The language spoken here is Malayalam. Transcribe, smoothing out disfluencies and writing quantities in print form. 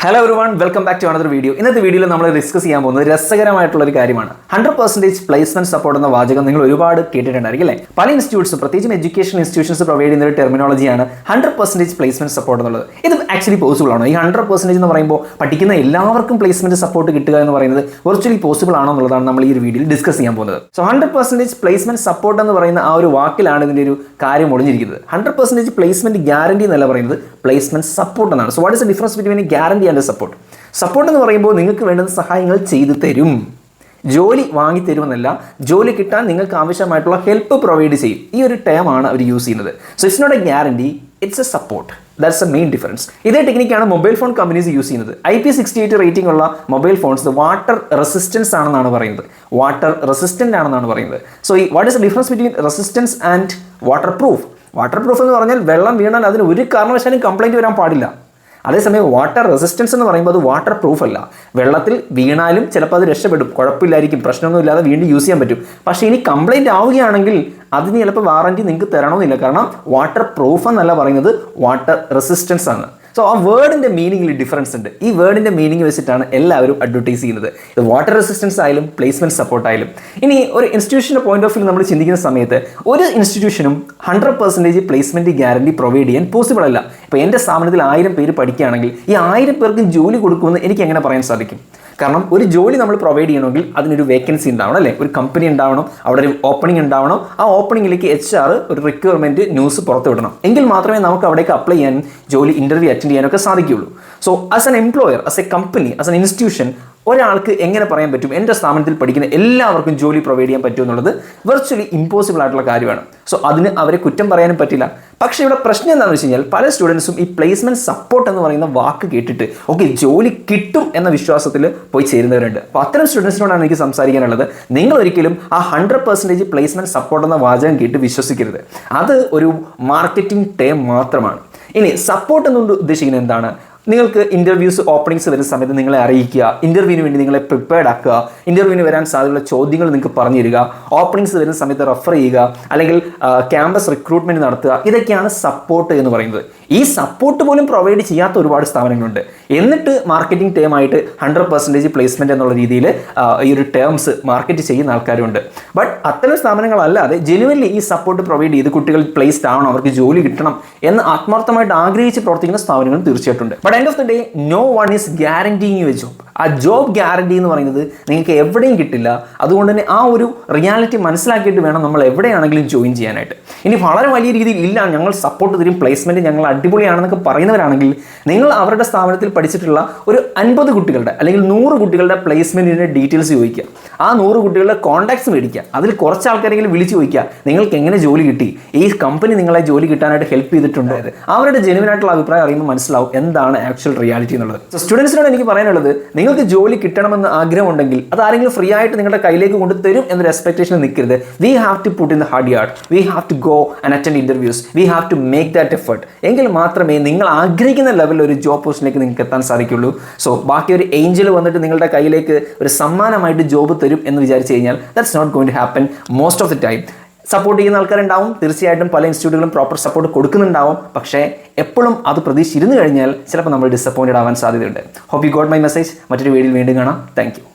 Hello everyone, welcome back to another video. ഇന്നത്തെ വീഡിയോയിൽ നമ്മൾ ഡിസ്കസ് ചെയ്യാൻ പോകുന്നത് രസകരമായിട്ടുള്ള ഒരു കാര്യമാണ്. 100% പ്ലേസ്മെന്റ് സപ്പോർട്ട് എന്ന വാചകം നിങ്ങൾ ഒരുപാട് കേട്ടിട്ടുണ്ടായിരിക്കും അല്ലേ? പല ഇൻസ്റ്റിറ്റ്യൂട്ട്സും പ്രത്യേകിച്ചും എഡ്യൂക്കേഷൻ ഇൻസ്റ്റിറ്റ്യൂഷൻസ് പ്രൊവൈഡ് ചെയ്യുന്ന ഒരു ടെർമിനോളജിയാണ് 100% പ്ലേസ്മെന്റ് സപ്പോർട്ട് എന്നുള്ളത്. ഇത് ആക്ച്വലി പോസിബിൾ ആണോ? ഈ 100% എന്ന് പറയുമ്പോൾ പഠിക്കുന്ന എല്ലാവർക്കും പ്ലേസ്മെന്റ് സപ്പോർട്ട് കിട്ടുക എന്ന് പറയുന്നത് വെർച്വലി പോസിബിൾ ആണോ എന്നുള്ളതാണ് നമ്മൾ ഈ ഒരു വീഡിയോയിൽ ഡിസ്കസ് ചെയ്യാൻ പോകുന്നത്. സോ 100% പ്ലേസ്മെന്റ് സപ്പോർട്ട് എന്ന് പറയുന്ന ആ ഒരു വാക്കിലാണ് ഇതിന്റെ ഒരു കാര്യം ഒളിഞ്ഞിരിക്കുന്നത്. 100% പ്ലേസ്മെന്റ് ഗ്യാരണ്ടി എന്നല്ല പറയുന്നത്, പ്ലേസ്മെന്റ് സപ്പോർട്ട് എന്നാണ്. So what is the difference between guarantee and support? Support എന്ന് പറയുമ്പോൾ നിങ്ങൾക്ക് വേണ്ടുന്ന സഹായങ്ങൾ ചെയ്തു തരും, ജോലി വാങ്ങി തരുമെന്നല്ല, ജോലി കിട്ടാൻ നിങ്ങൾക്ക് ആവശ്യമായിട്ടുള്ള ഹെൽപ്പ് പ്രൊവൈഡ് ചെയ്യും. ഈ ഒരു ടേമാണ് അവർ യൂസ് ചെയ്യുന്നത്. So it's not a guarantee, it's a support. That's a main difference. ഇതേ ടെക്നിക്കാണ് മൊബൈൽ ഫോൺ കമ്പനീസ് യൂസ് ചെയ്യുന്നത്. IP68 റേറ്റിംഗ് ഉള്ള മൊബൈൽ ഫോൺസ് വാട്ടർ റെസിസ്റ്റൻസ് ആണെന്നാണ് പറയുന്നത്. വാട്ടർ റെസിസ്റ്റൻ്റ് ആണെന്നാണ് പറയുന്നത്. സോ ഈ what is the difference between resistance and water proof? Water proof എന്ന് പറഞ്ഞാൽ വെള്ളം വീണാൽ അതിന് ഒരു കാരണവശാലും കംപ്ലൈൻറ്റ് വരാൻ പാടില്ല. അതേസമയം വാട്ടർ റെസിസ്റ്റൻസ് എന്ന് പറയുമ്പോൾ അത് വാട്ടർ പ്രൂഫ് അല്ല. വെള്ളത്തിൽ വീണാലും ചിലപ്പോൾ അത് രക്ഷപ്പെടും, കുഴപ്പമില്ലായിരിക്കും, പ്രശ്നമൊന്നും ഇല്ലാതെ വീണ്ടും യൂസ് ചെയ്യാൻ പറ്റും. പക്ഷേ ഇനി കംപ്ലൈൻറ്റ് ആവുകയാണെങ്കിൽ അതിന് ചിലപ്പോൾ വാറൻറ്റി നിങ്ങൾക്ക് തരണമെന്നില്ല. കാരണം വാട്ടർ പ്രൂഫ് എന്നല്ല പറയുന്നത്, വാട്ടർ റെസിസ്റ്റൻസ് ആണ്. സോ ആ വേർഡിൻ്റെ മീനിങ്ങിൽ ഡിഫറൻസ് ഉണ്ട്. ഈ വേർഡിൻ്റെ മീനിങ് വെച്ചിട്ടാണ് എല്ലാവരും അഡ്വർടൈസ് ചെയ്യുന്നത്. ഇത് വാട്ടർ റെസിസ്റ്റൻസ് ആയാലും പ്ലേസ്മെൻറ്റ് സപ്പോർട്ട് ആയാലും. ഇനി ഒരു ഇൻസ്റ്റിറ്റ്യൂഷൻ്റെ പോയിന്റ് ഓഫ് വ്യൂ നമ്മൾ ചിന്തിക്കുന്ന സമയത്ത് ഒരു ഇൻസ്റ്റിറ്റ്യൂഷനും 100% പ്ലേസ്മെൻറ്റ് ഗ്യാരണ്ടി പ്രൊവൈഡ് ചെയ്യാൻ പോസിബിൾ അല്ല. ഇപ്പോൾ എൻ്റെ സ്ഥാപനത്തിൽ 1000 പേര് പഠിക്കുകയാണെങ്കിൽ ഈ 1000 പേർക്ക് ജോലി കൊടുക്കുമെന്ന് എനിക്ക് എങ്ങനെ പറയാൻ സാധിക്കും? കാരണം ഒരു ജോലി നമ്മൾ പ്രൊവൈഡ് ചെയ്യണമെങ്കിൽ അതിനൊരു വേക്കൻസി ഉണ്ടാവണം അല്ലേ? ഒരു കമ്പനി ഉണ്ടാവണം, അവിടെ ഒരു ഓപ്പണിംഗ് ഉണ്ടാവണം. ആ ഓപ്പണിംഗിലേക്ക് HR ഒരു റിക്വയർമെൻറ്റ് ന്യൂസ് പുറത്തു വിടണം. എങ്കിൽ മാത്രമേ നമുക്ക് അവിടേക്ക് അപ്ലൈ ചെയ്യാനും ജോലി ഇൻ്റർവ്യൂ അറ്റൻഡ് ചെയ്യാനൊക്കെ സാധിക്കുകയുള്ളൂ. So as an employer, as A company, as an institution ഒരാൾക്ക് എങ്ങനെ പറയാൻ പറ്റും എൻ്റെ സ്ഥാപനത്തിൽ പഠിക്കുന്ന എല്ലാവർക്കും ജോലി പ്രൊവൈഡ് ചെയ്യാൻ പറ്റും എന്നുള്ളത് വെർച്വലി ഇമ്പോസിബിൾ ആയിട്ടുള്ള കാര്യമാണ്. സോ അതിന് അവരെ കുറ്റം പറയാനും പറ്റില്ല. പക്ഷേ ഇവിടെ പ്രശ്നം എന്താണെന്ന് വെച്ച് കഴിഞ്ഞാൽ പല സ്റ്റുഡൻസും ഈ പ്ലേസ്മെൻറ്റ് സപ്പോർട്ട് എന്ന് പറയുന്ന വാക്ക് കേട്ടിട്ട് ഓക്കെ ജോലി കിട്ടും എന്ന വിശ്വാസത്തിൽ പോയി ചേരുന്നവരുണ്ട്. അപ്പോൾ അത്തരം സ്റ്റുഡൻസിനോടാണ് എനിക്ക് സംസാരിക്കാനുള്ളത്. നിങ്ങൾ ഒരിക്കലും ആ 100% പ്ലേസ്മെൻറ്റ് സപ്പോർട്ട് എന്ന വാചകം കേട്ട് വിശ്വസിക്കരുത്. അത് ഒരു മാർക്കറ്റിംഗ് ടേം മാത്രമാണ്. ഇനി സപ്പോർട്ട് എന്നുകൊണ്ട് ഉദ്ദേശിക്കുന്നത് എന്താണ്? നിങ്ങൾക്ക് ഇൻ്റർവ്യൂസ് ഓപ്പണിങ്സ് വരുന്ന സമയത്ത് നിങ്ങളെ അറിയിക്കുക, ഇൻ്റർവ്യൂവിന് വേണ്ടി നിങ്ങളെ പ്രിപ്പയർഡ് ആക്കുക, ഇൻ്റർവ്യൂവിന് വരാൻ സാധ്യതയുള്ള ചോദ്യങ്ങൾ നിങ്ങൾക്ക് പറഞ്ഞു തരിക, ഓപ്പണിങ്സ് വരുന്ന സമയത്ത് റെഫർ ചെയ്യുക, അല്ലെങ്കിൽ ക്യാമ്പസ് റിക്രൂട്ട്മെൻറ്റ് നടത്തുക. ഇതൊക്കെയാണ് സപ്പോർട്ട് എന്ന് പറയുന്നത്. ഈ സപ്പോർട്ട് പോലും പ്രൊവൈഡ് ചെയ്യാത്ത ഒരുപാട് സ്ഥാപനങ്ങളുണ്ട്. എന്നിട്ട് മാർക്കറ്റിംഗ് ടേമായിട്ട് 100% പ്ലേസ്മെൻറ്റ് എന്നുള്ള രീതിയിൽ ഈ ഒരു ടേംസ് മാർക്കറ്റ് ചെയ്യുന്ന ആൾക്കാരുണ്ട്. ബട്ട് അത്തരം സ്ഥാപനങ്ങളല്ലാതെ ജെനുവൻലി ഈ സപ്പോർട്ട് പ്രൊവൈഡ് ചെയ്ത് കുട്ടികൾ പ്ലേസ്ഡ് ആവണം, അവർക്ക് ജോലി കിട്ടണം എന്ന് ആത്മാർത്ഥമായിട്ട് ആഗ്രഹിച്ച് പ്രവർത്തിക്കുന്ന സ്ഥാപനങ്ങളും തീർച്ചയായിട്ടും ഉണ്ട്. But end of the day no one is guaranteeing you a job. ആ ജോബ് ഗ്യാരണ്ടി എന്ന് പറയുന്നത് നിങ്ങൾക്ക് എവിടെയും കിട്ടില്ല. അതുകൊണ്ട് തന്നെ ആ ഒരു റിയാലിറ്റി മനസ്സിലാക്കിയിട്ട് വേണം നമ്മൾ എവിടെയാണെങ്കിലും ജോയിൻ ചെയ്യാനായിട്ട്. ഇനി വളരെ വലിയ രീതിയിൽ ഇല്ല ഞങ്ങൾ സപ്പോർട്ട് തരും, പ്ലേസ്മെൻറ്റ് ഞങ്ങൾ അടിപൊളിയാണെന്നൊക്കെ പറയുന്നവരാണെങ്കിൽ നിങ്ങൾ അവരുടെ സ്ഥാപനത്തിൽ പഠിച്ചിട്ടുള്ള ഒരു 50 കുട്ടികളുടെ അല്ലെങ്കിൽ 100 കുട്ടികളുടെ പ്ലേസ്മെൻറ്റിൻ്റെ ഡീറ്റെയിൽസ് ചോദിക്കുക. ആ 100 കുട്ടികളുടെ കോൺടാക്ട്സ് മേടിക്കുക. അതിൽ കുറച്ച് ആൾക്കാരെങ്കിലും വിളിച്ച് ചോദിക്കുക നിങ്ങൾക്ക് എങ്ങനെ ജോലി കിട്ടി, ഈ കമ്പനി നിങ്ങളെ ജോലി കിട്ടാനായിട്ട് ഹെൽപ്പ് ചെയ്തിട്ടുണ്ടോ? അവരുടെ ജെനുവിനായിട്ടുള്ള അഭിപ്രായം അറിയുമ്പോൾ മനസ്സിലാവും എന്താണ് ആക്ച്വൽ റിയാലിറ്റി എന്നുള്ളത്. സോ സ്റ്റുഡൻസിനോട് എനിക്ക് പറയാനുള്ളത്, നിങ്ങൾക്ക് ജോലി കിട്ടണമെന്ന് ആഗ്രഹമുണ്ടെങ്കിൽ അത് ആരെങ്കിലും ഫ്രീ ആയിട്ട് നിങ്ങളുടെ കയ്യിലേക്ക് കൊണ്ടുതരും എന്നൊരു എക്സ്പെക്ടേഷൻ നിൽക്കരുത്. We have to put in the hard yard, we have to go and attend interviews, we have to make that effort. എങ്കിൽ മാത്രമേ നിങ്ങൾ ആഗ്രഹിക്കുന്ന ലെവലിൽ ഒരു ജോബ് പോസ്റ്റിലേക്ക് നിങ്ങൾക്ക് എത്താൻ സാധിക്കുള്ളൂ. സോ ബാക്കി ഒരു ഏഞ്ചൽ വന്നിട്ട് നിങ്ങളുടെ കയ്യിലേക്ക് ഒരു സമ്മാനമായിട്ട് ജോബ് തരും എന്ന് വിചാരിച്ചു കഴിഞ്ഞാൽ that's not going to happen most of the time. Support ചെയ്യുന്ന ആൾക്കാരുണ്ടാവും, തീർച്ചയായിട്ടും പല ഇൻസ്റ്റിറ്റ്യൂട്ടുകളും പ്രോപ്പർ സപ്പോർട്ട് കൊടുക്കുന്നുണ്ടാവും. പക്ഷേ എപ്പോഴും അത് പ്രതീക്ഷിച്ചിരുന്നു കഴിഞ്ഞാൽ ചിലപ്പോൾ നമ്മൾ ഡിസപ്പോയിൻറ്റഡ് ആവാൻ സാധ്യതയുണ്ട്. Hope you got my message. മറ്റൊരു വീഡിയോയിൽ വീണ്ടും കാണാം. Thank U.